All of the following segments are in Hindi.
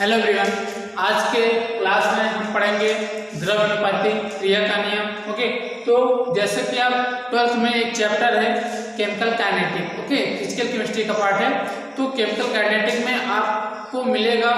हेलो एवरीवन, आज के क्लास में हम पढ़ेंगे द्रव्यानुपाती क्रिया का नियम। ओके, तो जैसे कि आप 12th में एक चैप्टर है chemical kinetic, okay, physical chemistry का पार्ट है। तो केमिकल काइनेटिक में आपको मिलेगा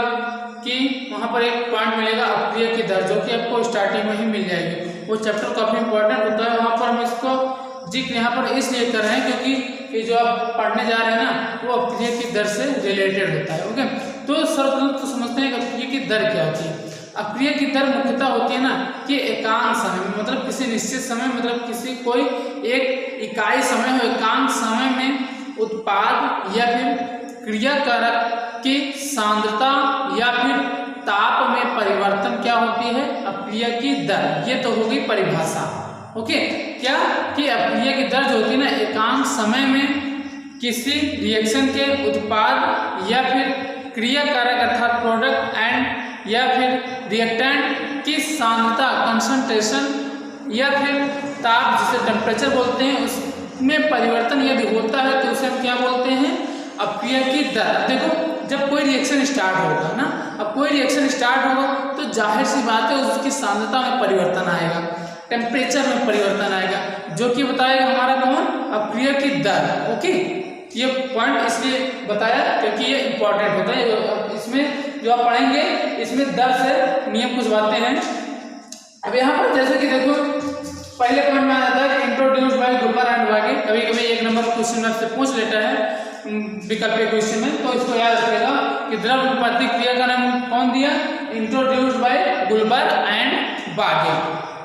कि वहाँ पर एक पॉइंट मिलेगा अपक्रिया की दर, जो कि आपको स्टार्टिंग में ही मिल जाएगी। वो चैप्टर काफी इंपॉर्टेंट होता है। वहाँ पर हम इसको जिक्र यहाँ पर इसलिए कर रहे हैं क्योंकि ये जो आप पढ़ने जा रहे हैं ना, वो अपक्रिया की दर से रिलेटेड होता है। ओके, तो सर्वप्रथम तो समझते हैं कि अपक्रिया की दर क्या होती है। अपक्रिया की दर मुख्यतः होती है ना कि एकांक समय में, मतलब किसी निश्चित समय, मतलब किसी कोई एक इकाई समय हो, एकांक समय में उत्पाद या फिर क्रिया कारक की सांद्रता या फिर ताप में परिवर्तन क्या होती है, अपक्रिया की दर। ये तो होगी परिभाषा। ओके, क्या कि अपक्रिया की दर जो होती है ना, एकांक समय में किसी रिएक्शन के उत्पाद या फिर क्रिया कारक अर्थात प्रोडक्ट एंड या फिर रिएक्टेंट की सांद्रता कंसंट्रेशन या फिर ताप, जिसे टेम्परेचर बोलते हैं, उसमें परिवर्तन यदि होता है तो उसे हम क्या बोलते हैं, अपक्रिया की दर। देखो, जब कोई रिएक्शन स्टार्ट होगा ना, अब कोई रिएक्शन स्टार्ट होगा तो जाहिर सी बात है उसकी सांद्रता में परिवर्तन आएगा, टेम्परेचर में परिवर्तन आएगा, जो कि बताएगा हमारा कौन, अपक्रिया की दर। ओके, ये पॉइंट इसलिए बताया क्योंकि ये इंपॉर्टेंट होता है। इसमें जो आप पढ़ेंगे, इसमें दर से नियम कुछ बातें हैं। अब यहाँ पर जैसे कि देखो, पहले पॉइंट में आ जाता है इंट्रोड्यूस बाय गुल्बर एंड वागे। कभी कभी एक नंबर क्वेश्चन में से पूछ लेता है विकल्प क्वेश्चन में, तो इसको याद रखेगा कि द्रव्यानुपाती क्रिया का नाम कौन दिया, introduced by Guldberg and Waage.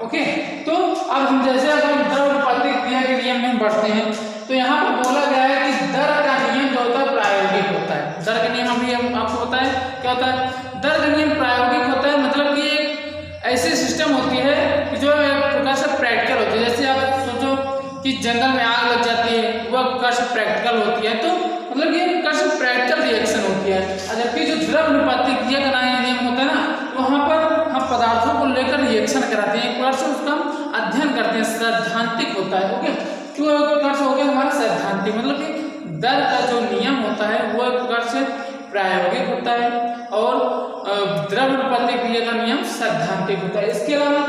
Okay, तो अब हम जैसे अगर द्रव्यानुपाती क्रिया के नियम में बढ़ते हैं, तो यहाँ पर बोला गया है कि दर का नियम जो होता है प्रायोगिक होता है। दर का नियम अभी हम आपको बताएं क्या होता है। दर का नियम प्रायोगिक होता है, मतलब कि एक ऐसी सिस्टम होती है कि जो एक प्रकार से प्रैक्टिकल होती है। जैसे आप सोचो कि जंगल में आग लग जाती है, वह प्रकार से प्रैक्टिकल होती है, तो मतलब ये प्रकार से प्रैक्टिकल रिएक्शन होती है। जबकि जो द्रव्यानुपाती क्रिया का नियम होता है ना, तो वहाँ पर हम पदार्थों को लेकर रिएक्शन कराते हैं, एक प्रकार से उसका हम अध्ययन करते हैं, सैद्धांतिक होता है। ओके, तो एक प्रकार से हो गया हमारा सैद्धांतिक, मतलब कि दर का जो नियम होता है वो एक प्रकार से प्रायोगिक होता है और द्रव्यानुपाती क्रिया का नियम सैद्धांतिक होता है। इसके अलावा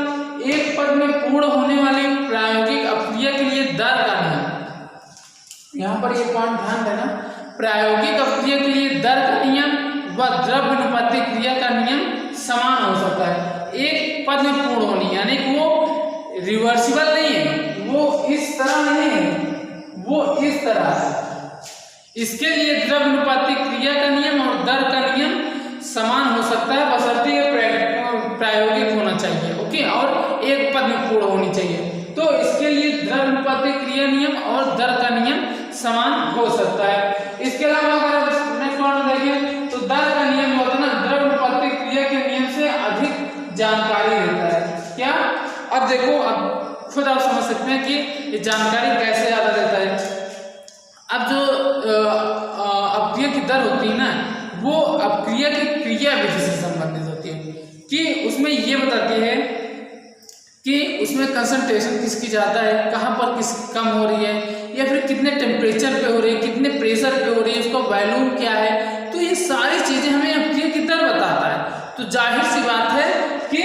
एक पद में पूर्ण होने वाली प्रायोगिक अपक्रिया के लिए दर का नियम, यहाँ पर ये पॉइंट ध्यान देना, प्रायोगिक अपक्रिया के लिए दर का नियम व द्रव्यानुपाती क्रिया का नियम समान हो सकता है। एक पद में पूर्ण होनी, यानी कि वो रिवर्सिबल नहीं है, वो इस तरह नहीं है, वो इस तरह है। इसके लिए द्रव्यानुपाती क्रिया का नियम और दर का नियम समान हो सकता है, बशर्ते प्रायोगिक होना चाहिए। ओके, और एक पद में पूर्ण होनी चाहिए। तो इसके लिए द्रव्यानुपाती क्रिया नियम और दर का नियम समान हो सकता है। इसके अलावा अगर आप नेक्स्ट पॉइंट देखें, तो दर का नियम होता है ना, द्रव्यानुपाती क्रिया के नियम से अधिक जानकारी देता है। क्या? अब देखो, अब खुद आप समझ सकते हैं कि ये जानकारी कैसे ज़्यादा देता है। अब जो अपक्रिया की दर होती है ना, वो अपक्रिया की क्रिया विधि से संबंधित होती है, कि उसमें ये बताती है कि उसमें कंसंट्रेशन किसकी ज़्यादा है, कहाँ पर किसकी कम हो रही है, या फिर कितने टेम्परेचर पे हो रही है, कितने प्रेशर पे हो रही है, उसका वॉल्यूम क्या है। तो ये सारी चीज़ें हमें अपक्रिया की दर बताता है। तो जाहिर सी बात है कि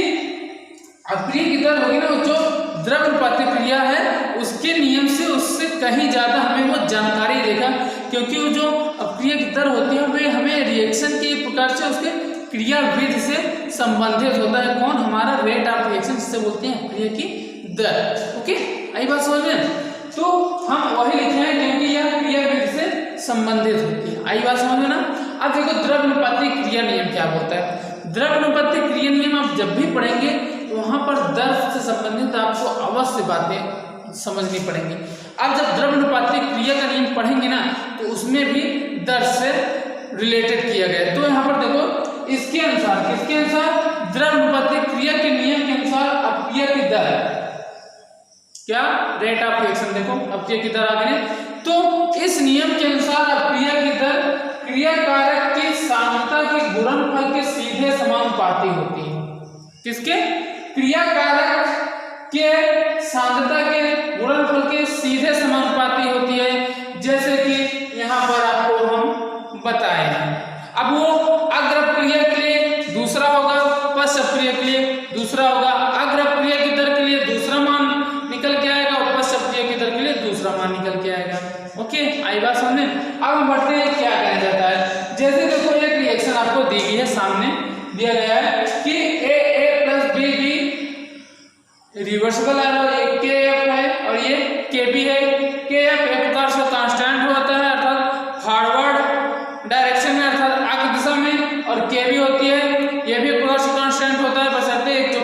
अपक्रिया की दर होगी ना, जो द्रव्यानुपाती क्रिया है उसके नियम से उससे कहीं ज़्यादा हमें वो जानकारी देगा, क्योंकि वो जो अपक्रिया की दर होती है वे हमें रिएक्शन के प्रकार से उसके क्रिया विधि से संबंधित होता है। कौन? हमारा रेट ऑफ रिएक्शन, जिसे बोलते हैं अपक्रिया की दर। ओके, आई बात समझ में? तो हम वही लिखे हैं क्योंकि यह क्रिया विधि से संबंधित होती है। आई बात समझ में ना? अब देखो, द्रव्यानुपाती क्रिया नियम क्या बोलता है। द्रव्यानुपाती क्रिया नियम आप जब भी पढ़ेंगे तो वहां पर दर से संबंधित आपको अवश्य बातें समझनी पड़ेंगी। अब जब द्रव्यानुपाती क्रिया का नियम पढ़ेंगे ना, तो उसमें भी दर से रिलेटेड किया गया है। तो यहाँ पर देखो, इसके अनुसार, किसके अनुसार, द्रव्यानुपाती क्रिया के नियम के अनुसार अपक्रिया की दर, क्या, रेट ऑफ रिएक्शन, देखो अपक्रिया की दर आ गई। तो इस नियम के अनुसार अपक्रिया की दर क्रिया कारक की सांद्रता के गुणनफल के सीधे समानुपाती होती है। किसके? क्रिया कारक के सांद्रता के गुणनफल के सीधे समानुपाती होती है, जैसे कि यहाँ पर आपको हम बताए हैं। अब वो अग्र क्रिया के लिए जैसे देखो एक रिएक्शन आपको दी गई है, सामने दिया गया है कि A plus B B reversible arrow, एक के एफ है और ये के बी है। के एफ एक प्रकार से कांस्टेंट होता है अर्थात फॉरवर्ड डायरेक्शन में अर्थात आगे दिशा में, और के बी होती है ये भी एक प्रकार से कांस्टेंट होता है, बशर्ते एक जो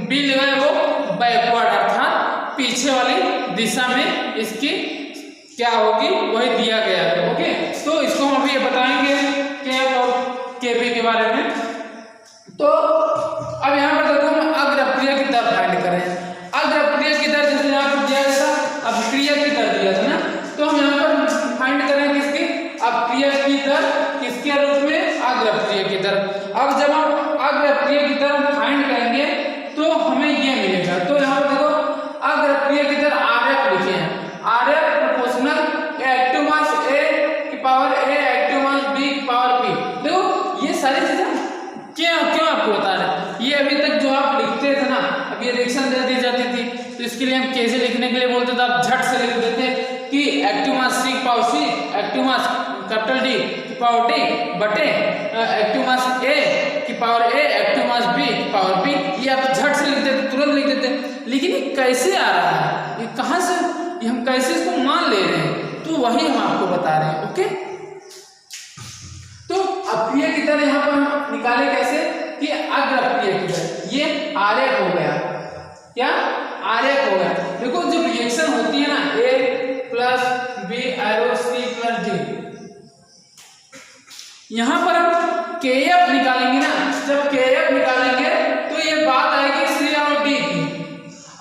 बी लगा है वो बैकवर्ड अर्थात पीछे वाली दिशा में इसकी क्या होगी वही दिया गया है। ओके, तो इसको हम अभी बताएंगे के एफ और के बी के बारे में। तो अब यहाँ पर देखो हम अग्रक्रिया की दर फाइंड करें। अग्रक्रिया की दर जैसे यहाँ पर दिया गया था, अभिक्रिया की दर दिया था ना, तो हम यहाँ पर फाइंड करें किसकी, अभिक्रिया की दर किसके रूप में, अग्रक्रिया की दर। अब जब हम अग्रक्रिया की दर फाइंड करेंगे तो हमें ये मिलेगा। तो यहाँ पर देखो अग्रक्रिया की दर आरएफ लिखे हैं, आरएफ प्रोपोर्शनल एक्टिव मास ए की power A active mass be की पावर बी। देखो ये सारी चीजें क्यों आपको बता रहे हैं, ये अभी तक जो आप लिखते थे ना, अब ये रिएक्शन दे दी जाती थी तो इसके लिए हम कैसे लिखने के लिए बोलते थे, आप झट से लिख देते कि एक्टिव मास सी की पावर सी, एक्टिव मास कैपिटल डी की पावर डी बटे एक्टिव मास ए की power A active mass be की पावर बी। ये आप झट से लिख देते, तुरंत लिख देते, लेकिन ये कैसे आ रहा है, ये कहाँ से, ये हम कैसे इसको मान ले रहे हैं, तो वही हम आपको बता रहे हैं। ओके, तो अप्रिय की दर यहाँ पर हम निकाले कैसे कि अग्रप्रिय की दर, ये आरएफ हो गया, क्या आरएफ हो गया। देखो जब रिएक्शन होती है ना A plus B arrow C plus D, यहां पर हम के एफ निकालेंगे ना, जब के एफ निकालेंगे तो ये बात आएगी सी और डी की,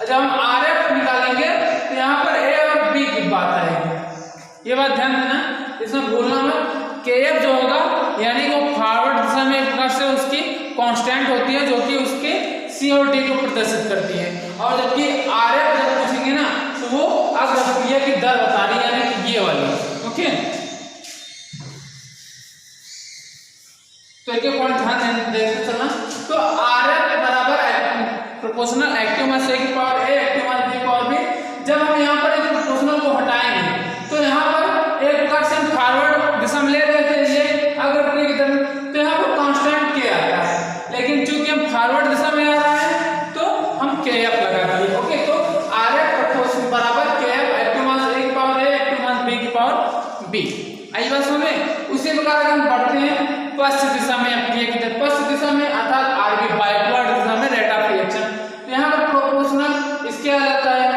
जब हम आर एफ निकालेंगे तो यहाँ पर ए और बी की बात आएगी। ये बात ध्यान देना, इसमें भूलना मत। के एफ जो होगा यानी वो फॉरवर्ड दिशा में एक प्रकार से उसकी कांस्टेंट होती है जो कि उसके सी और डी को प्रदर्शित करती है, और जबकि आर एफ जब पूछेंगे ना तो वो अग्रक्रिया की दर बता रही है, यानी कि ये वाली। ओके, तो एक पॉइंट ध्यान देते चलना। तो आर एफ बराबर प्रोपोर्शनल एक्टिव मास ए की power A active mass be की पावर बी। जब हम यहाँ पर एक प्रोपोर्शनल को हटाएंगे तो यहाँ पर एक प्रकार से हम फॉरवर्ड दिशा में ले रहे थे ये अग्रक्रिया की दर, तो यहाँ पर कांस्टेंट के आता है, लेकिन चूंकि हम फॉरवर्ड दिशा में आ रहा है तो हम के एफ लगा देंगे। ओके, तो आर एफ प्रोपोर्शनल बराबर के एफ एक्टिव मास ए की power A active mass be की पावर बी। आई बात समझ में। उसी प्रकार अगर हम बढ़ते हैं पश्चिम दिशा में अप्रिय की दर, पश्चिम दिशा में अर्थात आरबी बैकवर्ड दिशा में रेट ऑफ रिएक्शन, तो यहाँ पर प्रोपोर्शनल इसके आ जाता है,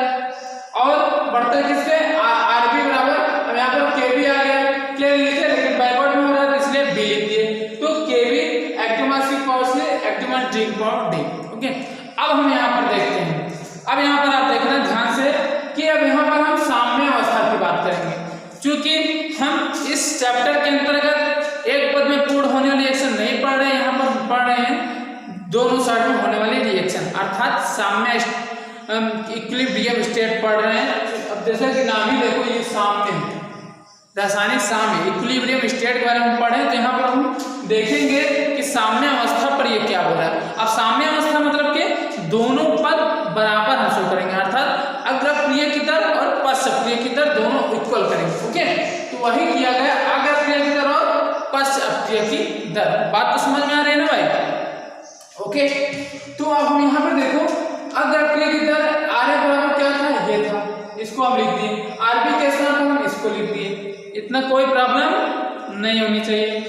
और बढ़ते किसके आरबी बराबर, अब यहाँ पर के बी आ गया, के लिखे लेकिन बैकवर्ड में हो रहा है इसलिए बी लिख दिए, तो के बी एक्टिव मास की पावर से एक्टिव मास डी की पावर डी। ओके, अब हम यहाँ पर देखते हैं, अब यहाँ पर आप देखना ध्यान से कि अब यहाँ पर हम साम्य अवस्था की बात करेंगे, क्योंकि हम इस चैप्टर के अंतर्गत एक पद में पूर्ण होने वाली रिएक्शन नहीं पढ़ रहे हैं, यहाँ पर पढ़ रहे हैं दोनों साइड में होने वाली रिएक्शन अर्थात साम्य इक्विलिब्रियम स्टेट पढ़ रहे हैं। अब जैसे कि नाम ही देखो ये साम्य, रासायनिक साम्य इक्विलिब्रियम स्टेट के बारे में पढ़े, तो यहाँ पर हम देखेंगे कि साम्य अवस्था पर ये क्या हो रहा है। अब साम्य अवस्था मतलब कि दोनों पद बराबर हम शो करेंगे, अर्थात अग्रक्रिय की दर और पश्चक्रिय की दर दोनों इक्वल करेंगे। ओके, तो वही किया गया, अग्रक्रिय की दर और पश्चक्रिय की दर। बात तो समझ में आ रही है ना भाई। ओके, तो अब हम यहाँ पर देखो अग्रक्रिय की दर आर एफ बराबर क्या था, ये था, इसको हम लिख दिए, आरबी कैसा था हम इसको लिख दिए, इतना कोई प्रॉब्लम नहीं होनी चाहिए।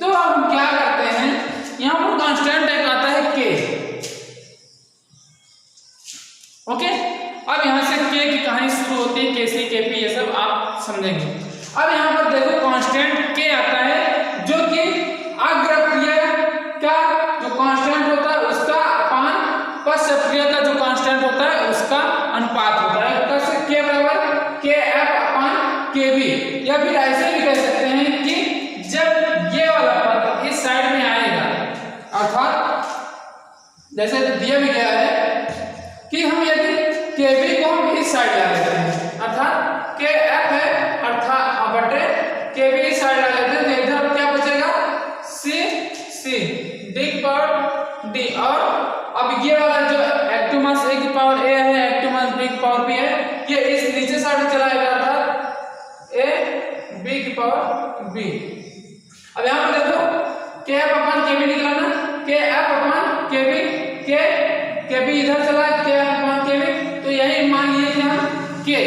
तो अब हम क्या करते हैं, यहाँ पर कांस्टेंट एक आता है के। ओके, अब यहाँ से के की कहानी शुरू होती है, केसी केपी ये सब आप समझेंगे। अब यहाँ पर देखो कांस्टेंट के आता है जो कि अग्रक्रिय का जो कांस्टेंट होता है उसका अपान पश्चक्रिय का जो कांस्टेंट होता है उसका अनुपात होता है, कैसे के बराबर के एफ अपान के बी, या फिर ऐसे भी कह सकते हैं कि जब ये वाला पद इस साइड में आएगा, अर्थात जैसे दिया भी गया है कि हम यदि के बी को हम इस साइड ला लेते हैं, अर्थात के एफ है अर्थात बटे के बी इस साइड ला लेते हैं, तो इधर क्या बचेगा सी सी डी की पावर डी, और अब ये वाला जो एक्टिव मास ए की पावर ए है एक्टिव मास बी की पावर बी है, ये इस नीचे साइड चला जाएगा, अर्थात ए बी की पावर बी। अब यहाँ पर देखो के एफ अपन के बी निकला ना, के एफ अपन के बी, के बी इधर चला, के एफ अपन के बी, तो यही मान लिए थे हम के,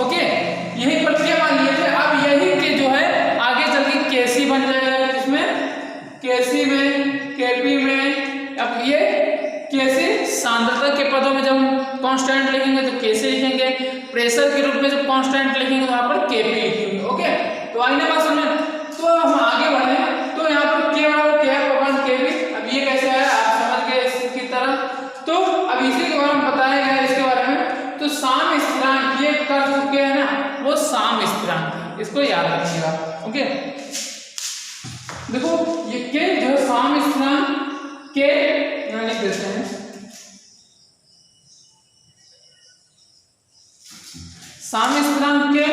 ओके यही पर के मान लिए थे। अब यही के जो है आगे चल के के सी बन जाएगा, इसमें के सी में, के पी में। अब ये के सी सांद्रता के पदों में जब हम कांस्टेंट लिखेंगे तो के सी लिखेंगे, प्रेशर के रूप में जब कांस्टेंट लिखेंगे तो वहां पर के पी लिखेंगे, ओके। तो आइए बात समझ, तो हम आगे बढ़े, तो यहाँ पर के बराबर के एफ अपन के बी। अब ये कैसे है आप समझ गए इसकी तरह, तो अब इसी के बारे में बताया गया इसके बारे में। तो साम स्थिरांक ये कर चुके हैं ना, वो साम स्थिरांक, इसको याद रखिएगा, ओके। देखो ये के जो है साम स्थिरांक के यहाँ लिख देते हैं, साम स्थिरांक के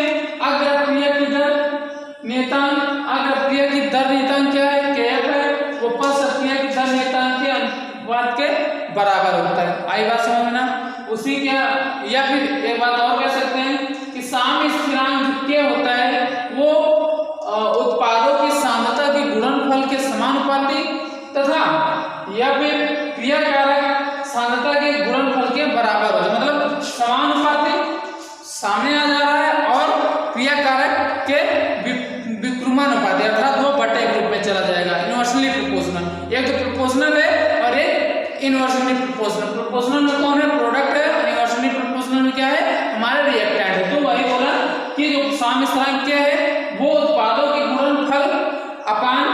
अग्रक्रिया की दर नियतांक, अग्रक्रिया की दर नियतांक क्या है, के एफ है, वो पश्चक्रिया की दर नियतांक के अनुपात के बराबर होता है। आई बात समझ में ना। उसी क्या, या फिर एक बात और कह सकते हैं कि साम स्थिरांक के होता है वो उत्पादों की सांद्रता के गुणनफल के समानुपाती तथा या फिर क्रियाकारक सांद्रता के गुणनफल के बराबर हो, मतलब समानुपाती सामने आ जा रहा है और क्रियाकारक के विक्रमानुपाती अर्थात वो बटे के रूप में चला जाएगा, इनवर्सली प्रोपोर्शनल। एक तो प्रोपोर्शनल है और एक इनवर्सली प्रोपोर्शनल। प्रोपोर्शनल में कौन है, प्रोडक्ट है, और इनवर्सली प्रोपोर्शनल में क्या है, हमारे रिएक्टेंट है। तो वही बोला कि जो साम स्थिरांक क्या है वो उत्पादों के गुणनफल अपान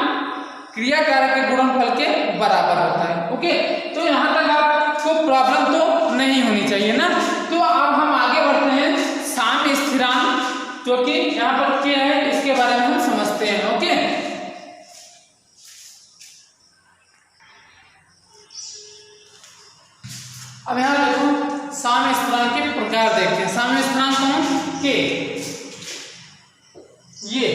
क्रियाकारक के गुणनफल के बराबर होता है, ओके। तो यहाँ तक आपको प्रॉब्लम तो नहीं होनी चाहिए ना। तो अब हम आगे बढ़ते हैं, साम स्थिरांक जो कि यहाँ पर क्या है इसके बारे में हम समझते हैं, ओके। अब यहाँ देखो साम स्थिरांक के प्रकार देखते हैं। साम स्थिरांक कौन, के, ये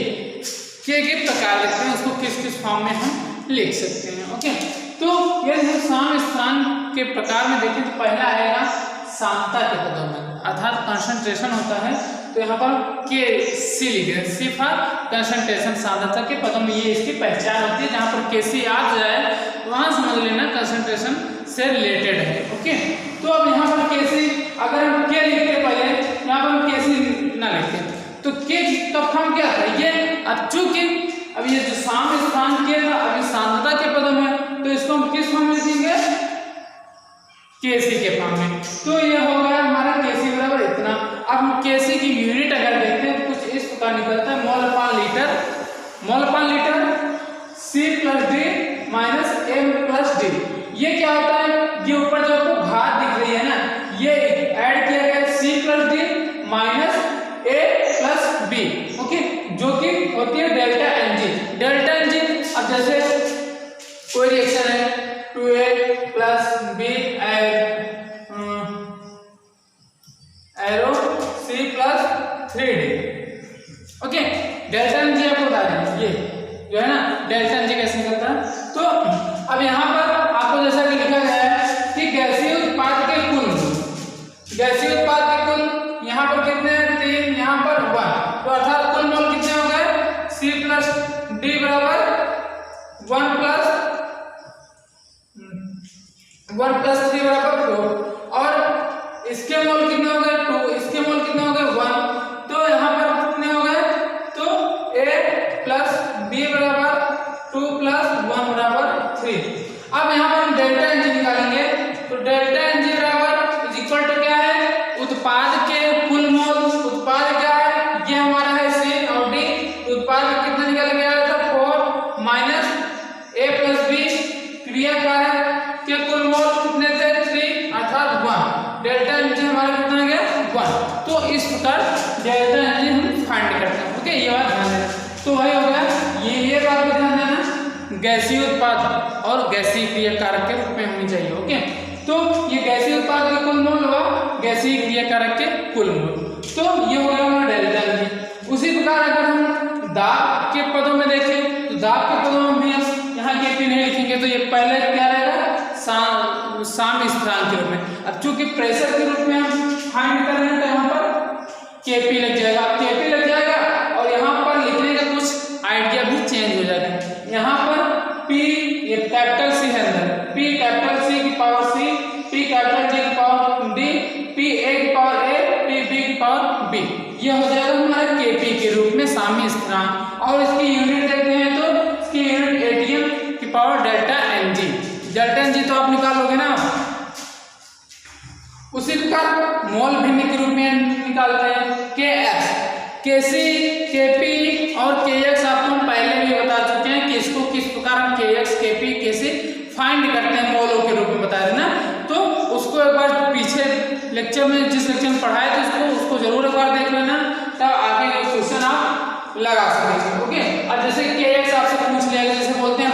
के प्रकार देखते हैं, उसको किस किस फॉर्म में हम लिख सकते हैं, ओके। तो यदि हम साम स्थिरांक के प्रकार में देखें तो पहला आएगा सांद्रता के पदों में, अर्थात कंसंट्रेशन होता है। तो यहाँ पर के सी लिखे, सी फॉर कंसंट्रेशन, सांद्रता के पदों में ये इसकी पहचान होती है। जहाँ पर के सी आ जाए वहाँ समझ लेना कंसंट्रेशन से रिलेटेड है, ओके। तो अब यहाँ पर के सी, अगर हम के लिखते पहले, यहाँ पर हम के सी ना लिखते तो के का फॉर्म क्या था ये। अब चूंकि अब ये जो साम स्थिरांक के था अभी सांद्रता के पदों में, तो इसको हम किस फॉर्म में लिखेंगे, केसी के फॉर्म में। तो ये हो गया हमारा केसी बराबर इतना। अब हम केसी की यूनिट अगर देखते हैं तो कुछ इस प्रकार निकलता है, मोल पर लीटर, मोल पर litre C plus D minus M plus D. ये क्या होता है, ये ऊपर जो आपको घात दिख रही है ना, ये ऐड किया गया C plus D minus A plus B, okay, जो कि होती है डेल्टा एनजी। डेल्टा एनजी, अब जैसे कोई रिएक्शन है 2A plus B arrow C plus 3D, okay. Delta N G आपको बता दें, ये जो है ना डेल्टा एनजी कैसे निकलता है। तो अब यहाँ पर आपको जैसा कि लिखा गया है कि गैसीय उत्पाद के कुल, गैसीय उत्पाद के कुल यहाँ पर कितने हैं, 3, यहाँ पर 1, तो अर्थात कुल मोल कितने हो गए, C प्लस डी बराबर 1 प्लस 3 बराबर 2, और इसके मोल कितने हो गए 2, इसके मोल कितने हो गए 1, तो यहाँ पर कितने हो गए, तो A प्लस B बराबर 2 प्लस 1 बराबर 3। अब यहाँ पर हम डेल्टा एनजी निकालेंगे, तो डेल्टा एनजी बराबर इज इक्वल टू क्या है, उत्पाद के कुल मोल। उत्पाद क्या है, ये हमारा है C और D, उत्पाद कितना निकल गया था 4 माइनस A प्लस B, क्रियाकारक के कुल मोल कितने थे 3 अर्थात 1, डेल्टा एनजी हमारा कितना गया 1। तो इस प्रकार डेल्टा एनजी हम फाइंड करते हैं, ओके। ये बात ध्यान देना, तो वही हो गया, ये बात भी ध्यान देना, गैसीय उत्पाद और गैसीय क्रियाकारक के रूप में होनी चाहिए, ओके। तो ये गैसीय उत्पाद के कुल मोल हुआ, गैसीय क्रियाकारक के कुल मोल, तो ये हो गया हमारा डेल्टा एनजी। उसी प्रकार अगर हम दाब के पदों में देखें तो दाब के पदों में भी हम यहाँ के पी नहीं लिखेंगे, तो ये पहले क्या रहेगा, साम स्थिरांक के रूप में। अब चूंकि प्रेशर के रूप में हम फाइंड कर रहे हैं तो यहाँ पर केपी लग जाएगा, केपी लग जाएगा, और यहाँ पर लिखने का कुछ आइडिया भी चेंज हो जाएगा। प्रकार मोल भिन्न के रूप में निकालते हैं Kx, Kc, Kp और Kx आपको हम पहले भी बता चुके हैं कि इसको किस प्रकार हम Kx, Kp, Kc फाइंड करते हैं, मोलों के रूप में बता रहे ना। तो उसको एक बार पीछे लेक्चर में जिस लेक्चर में पढ़ाए थे उसको जरूर एक बार देख लेना, तब आगे क्वेश्चन आप लगा सकेंगे। ओके, अब जैसे Kx आपसे पूछ लिया गया, जैसे बोलते हैं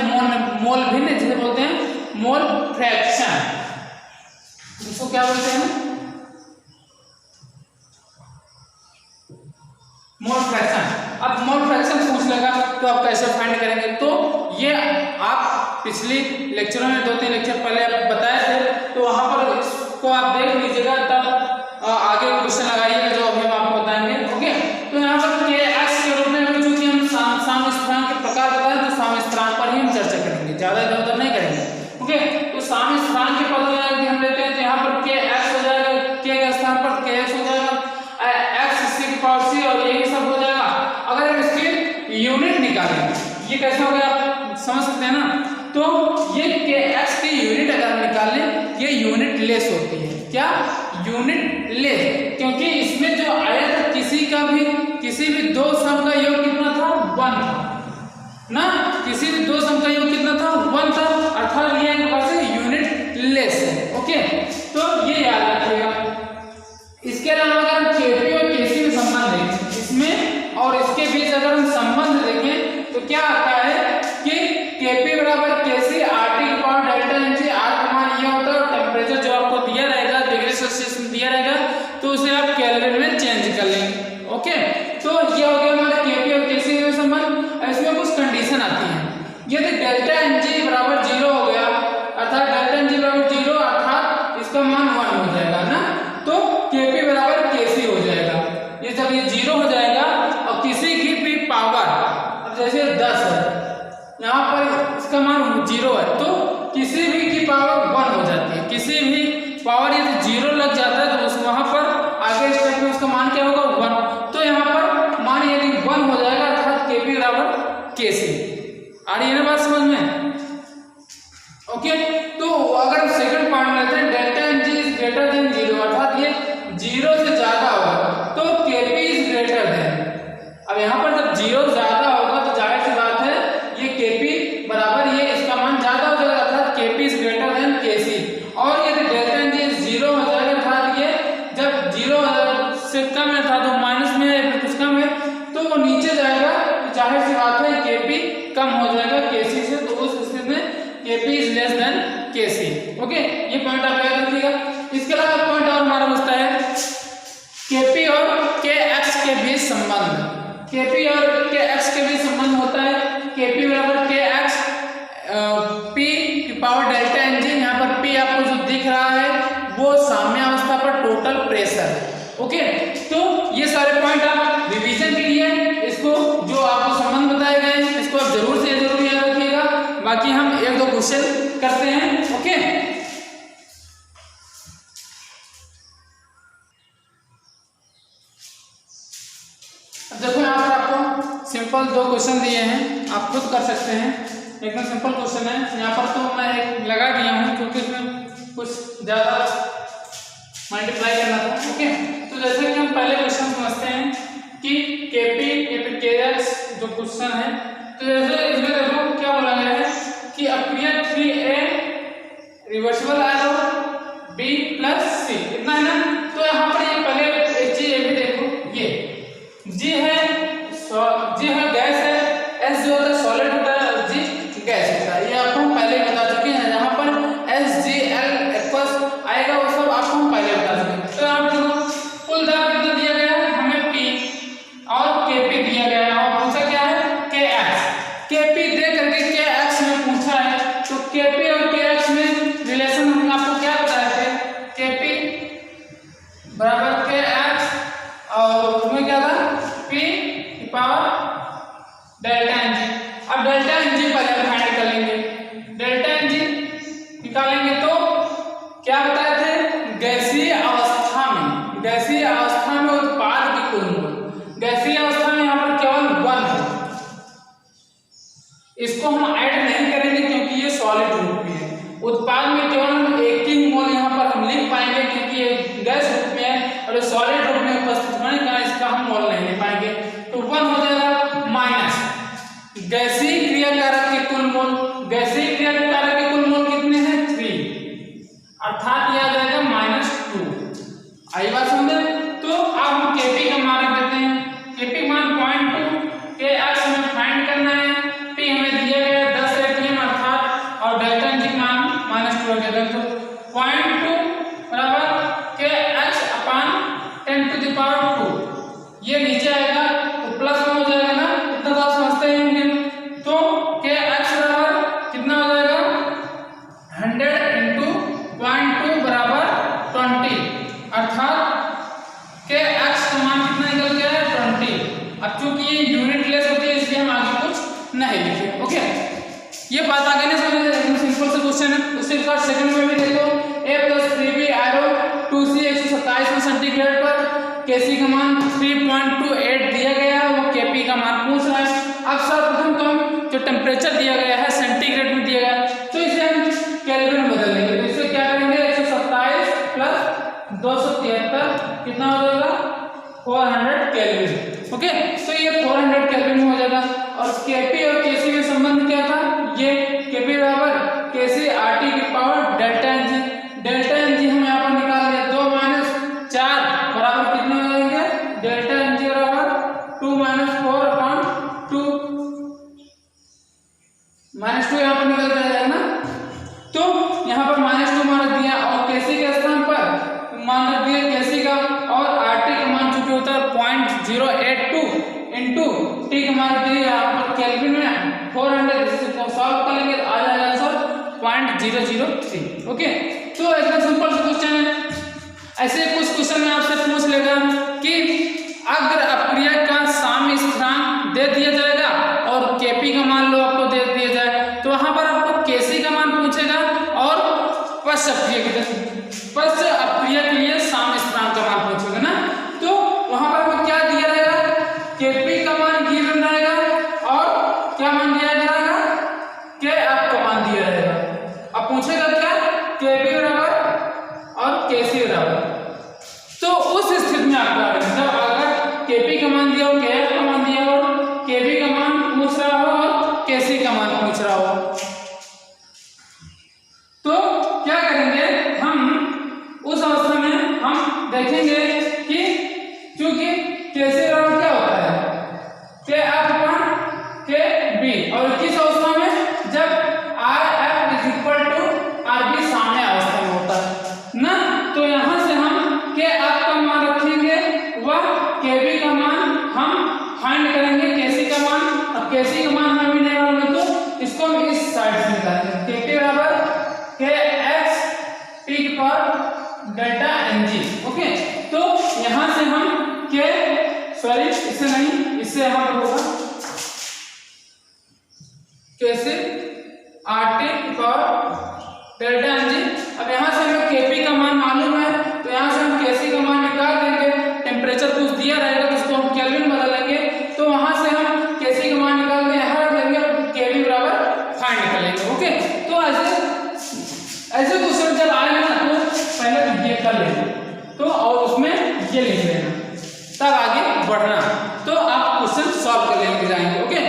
मोल भिन्न, जिसे बोलते हैं मोल फ्रैक्शन, इसको क्या बोलते हैं मोल फ्रैक्शन। अब मोल फ्रैक्शन पूछ लेगा तो आप कैसे फाइंड करेंगे, तो ये आप पिछली लेक्चरों में 2-3 लेक्चर पहले आप बताए थे, तो वहां पर इसको आप देख लीजिएगा, तब आगे क्वेश्चन लगाइएगा जो अभी हम आपको बताएंगे। ओके, तो यहाँ पर Kx के रूप में चूंकि हम साम्यस्थिरांक के प्रकार बताए तो साम्यस्थिरांक पर ही हम चर्चा करेंगे, ज्यादा इधर उधर नहीं करेंगे। ओके, तो साम्यस्थिरांक के पद हम लेते हैं, तो यहाँ पर Kx हो जाएगा, K के स्थान पर Kx हो जाएगा, x इसकी पावर c और ये सब हो जाएगा। अगर हम इसकी यूनिट निकालें, ये कैसे हो गया आप समझ सकते हैं ना, तो ये Kx की यूनिट अगर हम निकाल लें, ये यूनिट लेस होती है। क्या यूनिट लेस, क्योंकि इसमें जो आया था किसी भी दो सम का योग कितना था 1 था ना, किसी भी दो सम का योग कितना था 1 था, अर्थात ये एक बार से यूनिट लेस है। ओके, तो ये याद रखिएगा। इसके अलावा अगर हम Kp और Kc में संबंध देखें, इसमें और इसके बीच अगर हम संबंध देखें तो क्या आता है कि Kp बराबर Kc RT की पावर डेल्टा Ng, R का मान ये होता है और टेम्परेचर जो आपको दिया रहेगा डिग्री सेल्सियस में दिया रहेगा, तो उसे आप केल्विन में चेंज कर लेंगे। ओके, तो ये हो गया हमारे Kp और Kc में संबंध। इसमें कुछ कंडीशन आती है, यदि डेल्टा Ng बराबर 0 हो गया, अर्थात डेल्टा Ng बराबर 0 अर्थात इसका मान 1 हो जाएगा ना, तो Kp बराबर Kc हो जाएगा। ये जब ये 0 हो जाएगा और किसी की भी पावर, अब जैसे 10 है, यहाँ पर इसका मान 0 है, तो किसी भी की पावर 1 हो जाती है। किसी भी पावर यदि 0 लग जाता है तो उस वहां पर आगे स्टेप में उसका मान क्या होगा 1, तो यहाँ पर मान यदि 1 हो जाएगा अर्थात Kp बराबर Kc। आ रही है ना बात समझ में? ओके, तो अगर सेकंड पॉइंट लेते हैं, delta Ng is greater than 0, अर्थात ये 0 से ज्यादा होगा तो Kp इज ग्रेटर देन। अब यहाँ पर जब 0 ज्यादा होगा तो जाहिर सी बात है ये Kp बराबर ये इसका मान ज्यादा हो जाएगा, अर्थात Kp is greater than Kc। और यदि डेल्टा Ng 0 हो जाएगा अर्थात ये जब 0 से कम है, अर्थात वो माइनस में है कुछ कम है, तो वो नीचे जाएगा, तो जाहिर सी बात है Kp कम हो जाएगा Kc से, तो उस स्थिति में Kp is less than Kc। Okay, ये पॉइंट आप याद रखिएगा। इसके अलावा पॉइंट और हमारा बचता है Kp और Kx के बीच संबंध। Kp और Kx के बीच संबंध होता है Kp बराबर Kx P की पावर डेल्टा Ng, यहाँ पर P आपको जो दिख रहा है वो साम्य अवस्था पर टोटल प्रेशर है। ओके, तो ये सारे पॉइंट आप रिवीजन के लिए इसको जो आपको संबंध बताए गए हैं इसको आप जरूर से जरूर याद रखिएगा। बाकी हम 1-2 क्वेश्चन करते हैं। ओके, देखो यहाँ पर आपको सिंपल 2 क्वेश्चन दिए हैं, आप खुद कर सकते हैं, एकदम सिंपल क्वेश्चन है। यहाँ पर तो मैं एक लगा दिया हूँ क्योंकि इसमें कुछ ज़्यादा मल्टीप्लाई करना था। ओके, तो जैसे कि हम पहले क्वेश्चन समझते हैं कि Kp Kx जो क्वेश्चन है, तो जैसे इसमें देखो क्या बोला गया है कि appear 3a reversible arrow b plus c, इतना है ना। तो यहाँ पर ये पहले एक चीज ये भी देखो, ये G है गैस है, S जो होता है सॉलिड होता है और G गैस होता है, ये आपको हम पहले बता चुके हैं। यहाँ पर SgL एक्वस आएगा वो सब आपको हम पहले बता चुके हैं। तो यहाँ पर देखो कुल दाब कितना दिया गया है हमें P और Kp दिया गया है और पूछा क्या है Kx। Kp दे करके Kx में पूछा है, तो Kp और Kx में रिलेशन हम आपको क्या बताए थे, Kp बराबर Kx और उसमें क्या था P की पावर डेल्टा Ng। अब डेल्टा Ng पहले फाइंड कर लेंगे, डेल्टा Ng निकालेंगे तो क्या बताए थे, गैसीय अवस्था में उत्पाद की कुल मोल, गैसीय अवस्था में यहाँ पर केवल 1 है, इसको हम ऐड नहीं करेंगे क्योंकि ये सॉलिड रूप में है। उत्पाद में केवल एक ही मोल यहाँ पर लिख पाएंगे क्योंकि ये गैस रूप में है और सॉलिड रूप में उपस्थित होने का इसका हम मोल नहीं ले पाएंगे। तो 1 हो जाएगा माइनस गैसीय क्रियाकारक के कुल मोल। गैसीय क्रियाकारक के कुल मोल कितने हैं 3, अर्थात यह आ जाएगा -2। आई बात समझे। तो अब हम Kp का मान रख देते हैं। Kp मान 0.2 के x हमें फाइंड करना है, P हमें दिया गया है 10 atm अर्थात और डेल्टा G मान -2 हो जाएगा। तो 0.2 बराबर के x अपान 10⁻²। ये नीचे आएगा तो प्लस में हो जाएगा ना, इतना तो समझते हैं हम। तो के x बराबर कितना हो जाएगा 100 × 0.2 बराबर 20, अर्थात के x का मान कितना निकल गया है 20। अब चूंकि ये यूनिट लेस होती है इसलिए हम आगे कुछ नहीं लिखे। ओके, ये बात आगे नहीं समझ, एकदम सिंपल सा क्वेश्चन है। उसके बाद सेकंड में भी देखो a + 3b आयरो 2c 127 सेंटीग्रेड पर Kc का मान 3.28 दिया गया है, वो Kp का मान पूछ रहा है। अब सर्वप्रथम तो हम जो टेम्परेचर दिया गया है सेंटीग्रेड में दिया गया है तो इसे हम केल्विन में बदल देंगे। तो इसे क्या करेंगे 127 + 273 कितना हो जाएगा 400 केल्विन। ओके, तो ये 400 केल्विन में हो जाएगा। और Kp और Kc में संबंध क्या था, ये Kp बराबर Kc RT की power delta Ng। Delta Ng हम यहाँ पर निकाल लिया 2 - 4 बराबर कितना हो जाएंगे डेल्टा Ng बराबर 2 - 4/2 -2 यहाँ पर निकल जाएगा ना। तो यहाँ पर -2 मान दिया और Kc के स्थान पर मान रख दिया Kc का, और RT का मान चूंकि होता है 0.082 इंटू T का मान दिया यहाँ पर केल्विन में 400, इससे सॉल्व करेंगे तो आ जाएगा आंसर 0.003। ओके, तो एकदम सिंपल सा क्वेश्चन है। ऐसे कुछ क्वेश्चन में आपसे पूछ लेगा कि अग्र अपक्रिया का साम्य स्थिरांक दे दिया जाएगा और Kp का मान लो आपको दे दिया जाए, तो वहां पर आपको Kc का मान पूछेगा और पश्च अपक्रिया के लिए साम्य स्थिरांक का मान पूछेगा ना। तो वहां पर आपको क्या दिया रहेगा Kp का मान गिवन रहेगा और क्या मान दिया जाएगा Kf का मान दिया रहेगा। अब पूछेगा क्या Kp बराबर और Kc बराबर। तो उस स्थिति में आपका जब अगर Kp का मान दिया हो Kf का मान दिया हो Kb का मान पूछ रहा हो और Kc का मान पूछ रहा हो तो क्या करेंगे हम उस अवस्था में हम देखेंगे कि चूंकि Kc बराबर क्या होता है Kf अपान Kb, और किस अवस्था में जब Rf = Rb साम्य अवस्था में होता है ना। तो यहाँ से हम Kf का मान रखेंगे व Kb का मान हम फाइंड करेंगे Kc का मान। अब Kc का मान हमें नहीं मालूम तो इसको हम इस साइड से निकालेंगे। Kp बराबर Kx T की पावर डेल्टा Ng। ओके, तो यहाँ से हम इससे नहीं, इससे यहाँ पर होगा कैसे RT की पावर डेल्टा Ng। अब यहाँ से हमें Kp का मान मालूम है तो यहाँ से हम Kc का मान निकाल देंगे। टेम्परेचर कुछ दिया रहेगा तो इसको हम केल्विन बदलेंगे, तो वहां से हम Kc का मान निकाल के यहाँ रख देंगे, Kb बराबर फाइंड कर लेंगे। ओके, तो ऐसे क्वेश्चन जब आएगा ना तो पहले तो ये कर लेना तो और उसमें ये लिख लेना, तब आगे बढ़ना तो आप क्वेश्चन सॉल्व कर लेंगे जाएंगे। ओके।